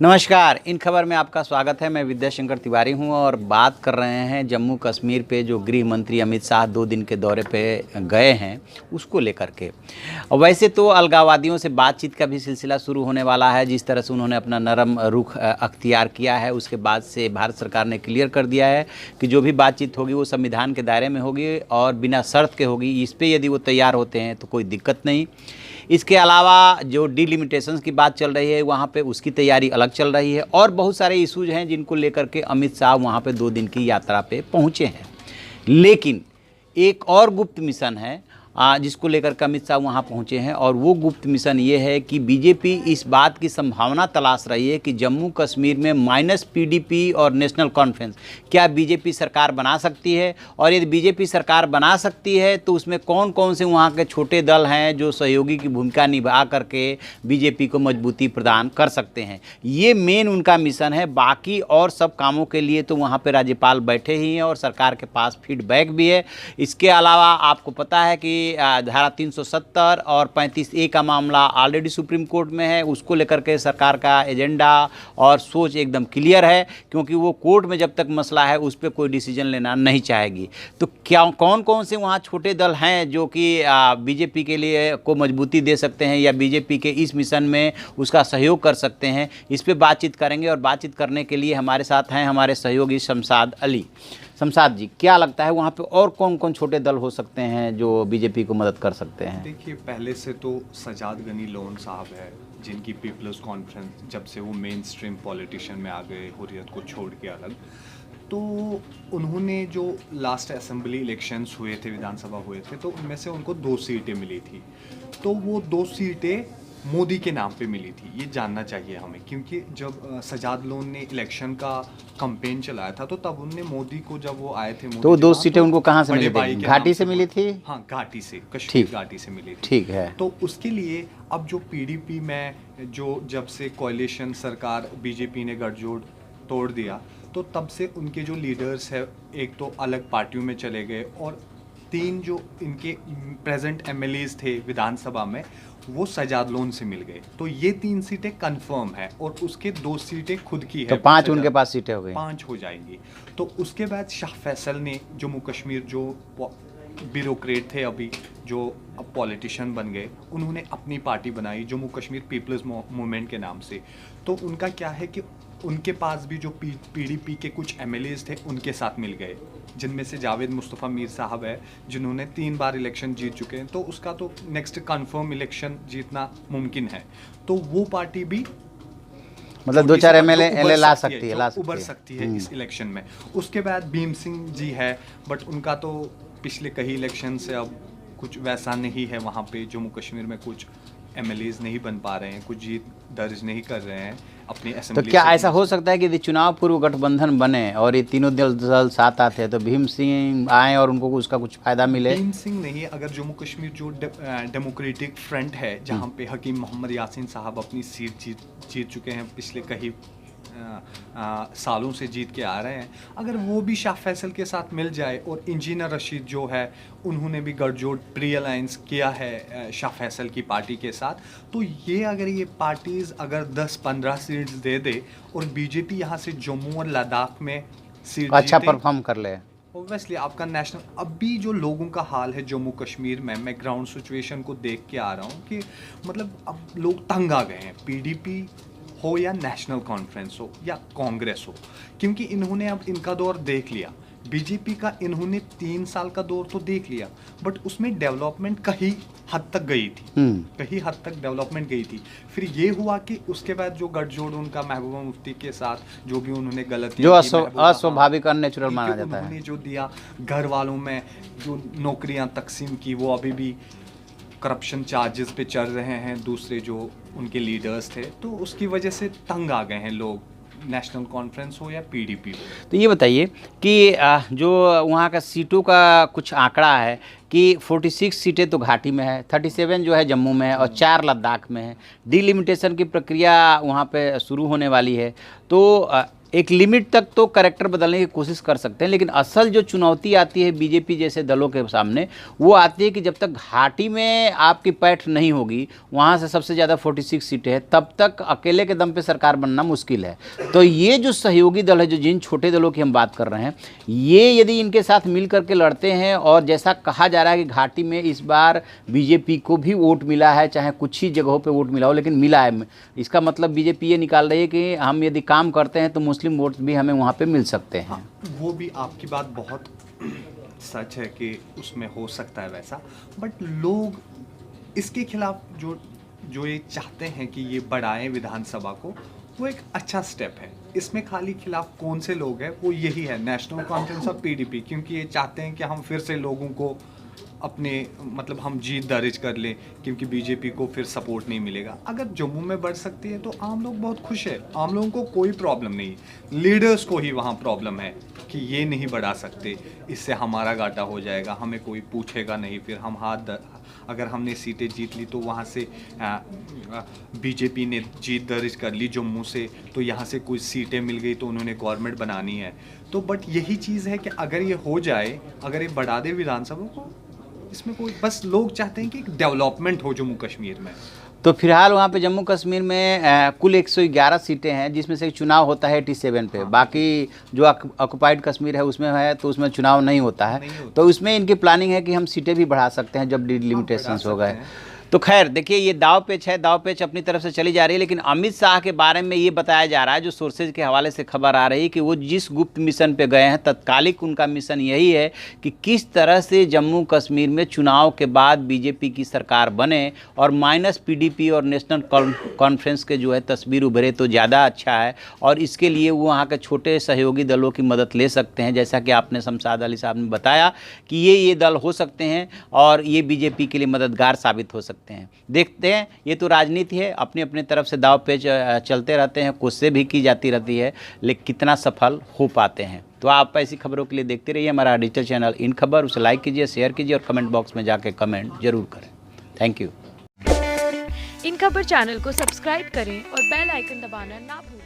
नमस्कार। इन खबर में आपका स्वागत है। मैं विद्याशंकर तिवारी हूं और बात कर रहे हैं जम्मू कश्मीर पे जो गृह मंत्री अमित शाह 2 दिन के दौरे पे गए हैं उसको लेकर के। वैसे तो अलगाववादियों से बातचीत का भी सिलसिला शुरू होने वाला है। जिस तरह से उन्होंने अपना नरम रुख अख्तियार किया है, उसके बाद से भारत सरकार ने क्लियर कर दिया है कि जो भी बातचीत होगी वो संविधान के दायरे में होगी और बिना शर्त के होगी। इस पर यदि वो तैयार होते हैं तो कोई दिक्कत नहीं। इसके अलावा जो डिलिमिटेशंस की बात चल रही है वहाँ पे उसकी तैयारी अलग चल रही है और बहुत सारे इश्यूज हैं जिनको लेकर के अमित शाह वहाँ पे 2 दिन की यात्रा पे पहुँचे हैं। लेकिन एक और गुप्त मिशन है जिसको लेकर के अमित शाह वहाँ पहुँचे हैं और वो गुप्त मिशन ये है कि बीजेपी इस बात की संभावना तलाश रही है कि जम्मू कश्मीर में माइनस पीडीपी और नेशनल कॉन्फ्रेंस क्या बीजेपी सरकार बना सकती है, और यदि बीजेपी सरकार बना सकती है तो उसमें कौन कौन से वहाँ के छोटे दल हैं जो सहयोगी की भूमिका निभा करके बीजेपी को मजबूती प्रदान कर सकते हैं। ये मेन उनका मिशन है। बाकी और सब कामों के लिए तो वहाँ पर राज्यपाल बैठे ही हैं और सरकार के पास फीडबैक भी है। इसके अलावा आपको पता है कि धारा 370 और 35A का मामला ऑलरेडी सुप्रीम कोर्ट में है। उसको लेकर के सरकार का एजेंडा और सोच एकदम क्लियर है, क्योंकि वो कोर्ट में जब तक मसला है उस पर कोई डिसीजन लेना नहीं चाहेगी। तो क्या कौन कौन से वहाँ छोटे दल हैं जो कि बीजेपी के लिए को मजबूती दे सकते हैं या बीजेपी के इस मिशन में उसका सहयोग कर सकते हैं, इस पर बातचीत करेंगे। और बातचीत करने के लिए हमारे साथ हैं हमारे सहयोगी शमशाद अली। शमशाद जी, क्या लगता है वहाँ पे और कौन कौन छोटे दल हो सकते हैं जो बीजेपी को मदद कर सकते हैं? देखिए, पहले से तो सजाद गनी लोन साहब है, जिनकी पीपल्स कॉन्फ्रेंस जब से वो मेन स्ट्रीम पॉलिटिशियन में आ गए, हुर्रियत को छोड़ के अलग, तो उन्होंने जो लास्ट असेंबली इलेक्शंस हुए थे, विधानसभा हुए थे, तो उनमें से उनको 2 सीटें मिली थी। तो वो 2 सीटें मोदी के नाम पे मिली थी, ये जानना चाहिए हमें, क्योंकि जब सजाद लोन ने इलेक्शन का कैंपेन चलाया था तो तब उनने मोदी को, जब वो आए थे तो 2 सीटें उनको कहाँ से मिली थी? घाटी से मिली थी? हाँ, घाटी से, कश्मीर घाटी से मिली थी। ठीक है। तो उसके लिए अब जो पीडीपी में जो जब से कोalition सरकार बीजेपी ने गठजोड़ तोड़ दिया, तो तब से उनके जो लीडर्स है एक तो अलग पार्टियों में चले गए और 3 जो इनके प्रेजेंट एमएलएज थे विधानसभा में वो सजाद लोन से मिल गए। तो ये 3 सीटें कंफर्म है और उसके 2 सीटें खुद की है। तो 5 उनके पास सीटें हो गई, 5 हो जाएंगी। तो उसके बाद शाह फैसल ने जम्मू कश्मीर जो ब्यूरोक्रेट थे अभी, जो अब पॉलिटिशियन बन गए, उन्होंने अपनी पार्टी बनाई जम्मू कश्मीर पीपल्स मूवमेंट के नाम से। तो उनका क्या है कि उनके पास भी जो पीडीपी के कुछ एमएलएज थे उनके साथ मिल गए, जिनमें से जावेद मुस्तफ़ा मीर साहब है जिन्होंने 3 बार इलेक्शन जीत चुके हैं। तो उसका तो नेक्स्ट कंफर्म इलेक्शन जीतना मुमकिन है। तो वो पार्टी भी मतलब 2-4 एमएलए ला सकती है, उभर सकती है इस इलेक्शन में। उसके बाद भीम सिंह जी है, बट उनका तो पिछले कई इलेक्शन से अब कुछ वैसा नहीं है। वहाँ पे जम्मू कश्मीर में कुछ एमएलएज नहीं बन पा रहे हैं, कुछ जीत दर्ज नहीं कर रहे हैं अपनी असेंबली। तो क्या ऐसा हो सकता है कि यदि चुनाव पूर्व गठबंधन बने और ये तीनों दल साथ आते हैं तो भीम सिंह आए और उनको उसका कुछ फायदा मिले? भीम सिंह नहीं, अगर जम्मू कश्मीर जो डेमोक्रेटिक फ्रंट है, जहाँ पे हकीम मोहम्मद यासीन साहब अपनी सीट जीत चुके हैं, पिछले कई सालों से जीत के आ रहे हैं, अगर वो भी शाह फैसल के साथ मिल जाए और इंजीनियर रशीद जो है उन्होंने भी गठजोड़ प्री अलायंस किया है शाह फैसल की पार्टी के साथ, तो ये अगर ये पार्टीज अगर 10-15 सीट्स दे दे और बीजेपी यहाँ से जम्मू और लद्दाख में सीट अच्छा परफॉर्म कर ले, ओब्वियसली आपका नेशनल, अभी जो लोगों का हाल है जम्मू कश्मीर में, मैं ग्राउंड सिचुएशन को देख के आ रहा हूँ कि मतलब अब लोग तंग आ गए हैं, पीडीपी हो या नेशनल कॉन्फ्रेंस हो या कांग्रेस हो, क्योंकि इन्होंने अब इनका दौर देख लिया। बीजेपी का इन्होंने 3 साल का दौर तो देख लिया, बट उसमें डेवलपमेंट कहीं हद तक गई थी, कहीं हद तक डेवलपमेंट गई थी। फिर ये हुआ कि उसके बाद जो गठजोड़ उनका महबूबा मुफ्ती के साथ जो भी उन्होंने गलती जो अस्वाभाविक अननेचुरल माना जाता है, उन्होंने जो दिया घर वालों में जो नौकरियां तकसीम की, वो अभी भी करप्शन चार्जेस पे चल रहे हैं दूसरे जो उनके लीडर्स थे, तो उसकी वजह से तंग आ गए हैं लोग, नेशनल कॉन्फ्रेंस हो या पीडीपी हो। तो ये बताइए कि जो वहाँ का सीटों का कुछ आंकड़ा है कि 46 सीटें तो घाटी में है, 37 जो है जम्मू में है और 4 लद्दाख में है। डिलिमिटेशन की प्रक्रिया वहाँ पे शुरू होने वाली है। तो एक लिमिट तक तो कैरेक्टर बदलने की कोशिश कर सकते हैं, लेकिन असल जो चुनौती आती है बीजेपी जैसे दलों के सामने वो आती है कि जब तक घाटी में आपकी पैठ नहीं होगी, वहाँ से सबसे ज़्यादा 46 सीटें हैं, तब तक अकेले के दम पे सरकार बनना मुश्किल है। तो ये जो सहयोगी दल है, जो जिन छोटे दलों की हम बात कर रहे हैं, ये यदि इनके साथ मिल करके लड़ते हैं, और जैसा कहा जा रहा है कि घाटी में इस बार बीजेपी को भी वोट मिला है, चाहे कुछ ही जगहों पे वोट मिला हो, लेकिन मिला है, इसका मतलब बीजेपी ये निकाल रही है कि हम यदि काम करते हैं तो मुस्लिम वोट भी हमें वहाँ पे मिल सकते हैं। हाँ, वो भी आपकी बात बहुत सच है कि उसमें हो सकता है वैसा, बट लोग इसके खिलाफ जो ये चाहते हैं कि ये बढ़ाएं विधानसभा को, वो एक अच्छा स्टेप है। इसमें खाली खिलाफ कौन से लोग हैं, वो यही है नेशनल कॉन्फ्रेंस और पीडीपी, क्योंकि ये चाहते हैं कि हम फिर से लोगों को अपने मतलब हम जीत दर्ज कर लें, क्योंकि बीजेपी को फिर सपोर्ट नहीं मिलेगा। अगर जम्मू में बढ़ सकती है तो आम लोग बहुत खुश है, आम लोगों को कोई प्रॉब्लम नहीं, लीडर्स को ही वहाँ प्रॉब्लम है कि ये नहीं बढ़ा सकते, इससे हमारा घाटा हो जाएगा, हमें कोई पूछेगा नहीं, फिर हम अगर हमने सीटें जीत ली तो वहाँ से बीजेपी ने जीत दर्ज कर ली जम्मू से, तो यहाँ से कुछ सीटें मिल गई तो उन्होंने गवर्नमेंट बनानी है। तो बट यही चीज़ है कि अगर ये हो जाए, अगर ये बढ़ा दे विधानसभा को, इसमें कोई, बस लोग चाहते हैं कि डेवलपमेंट हो जम्मू कश्मीर में। तो फिलहाल वहाँ पे जम्मू कश्मीर में कुल 111 सीटें हैं, जिसमें से चुनाव होता है 87 पे। बाकी जो ऑक्युपाइड कश्मीर है उसमें है, तो उसमें चुनाव नहीं होता है। तो उसमें इनकी प्लानिंग है कि हम सीटें भी बढ़ा सकते हैं जब डिलिमिटेशंस हो गए। तो खैर देखिए, ये दाव पेच है, दाव पेच अपनी तरफ से चली जा रही है, लेकिन अमित शाह के बारे में ये बताया जा रहा है, जो सोर्सेज के हवाले से खबर आ रही है, कि वो जिस गुप्त मिशन पे गए हैं, तत्कालिक उनका मिशन यही है कि किस तरह से जम्मू कश्मीर में चुनाव के बाद बीजेपी की सरकार बने और माइनस पीडीपी और नेशनल कॉन्फ्रेंस के जो है तस्वीर उभरे तो ज़्यादा अच्छा है। और इसके लिए वो वहाँ के छोटे सहयोगी दलों की मदद ले सकते हैं, जैसा कि आपने शमशाद अली साहब ने बताया कि ये दल हो सकते हैं और ये बीजेपी के लिए मददगार साबित हो सकते हैं। देखते हैं, ये तो राजनीति है, अपनी अपनी तरफ से दाव पेच चलते रहते हैं, कोशिशें भी की जाती रहती है, लेकिन कितना सफल हो पाते हैं। तो आप ऐसी खबरों के लिए देखते रहिए हमारा डिजिटल चैनल इन खबर, उसे लाइक कीजिए, शेयर कीजिए और कमेंट बॉक्स में जाके कमेंट जरूर करें। Thank you. इन खबर चैनल को सब्सक्राइब करें और बेल आइकन दबाना ना भूलें।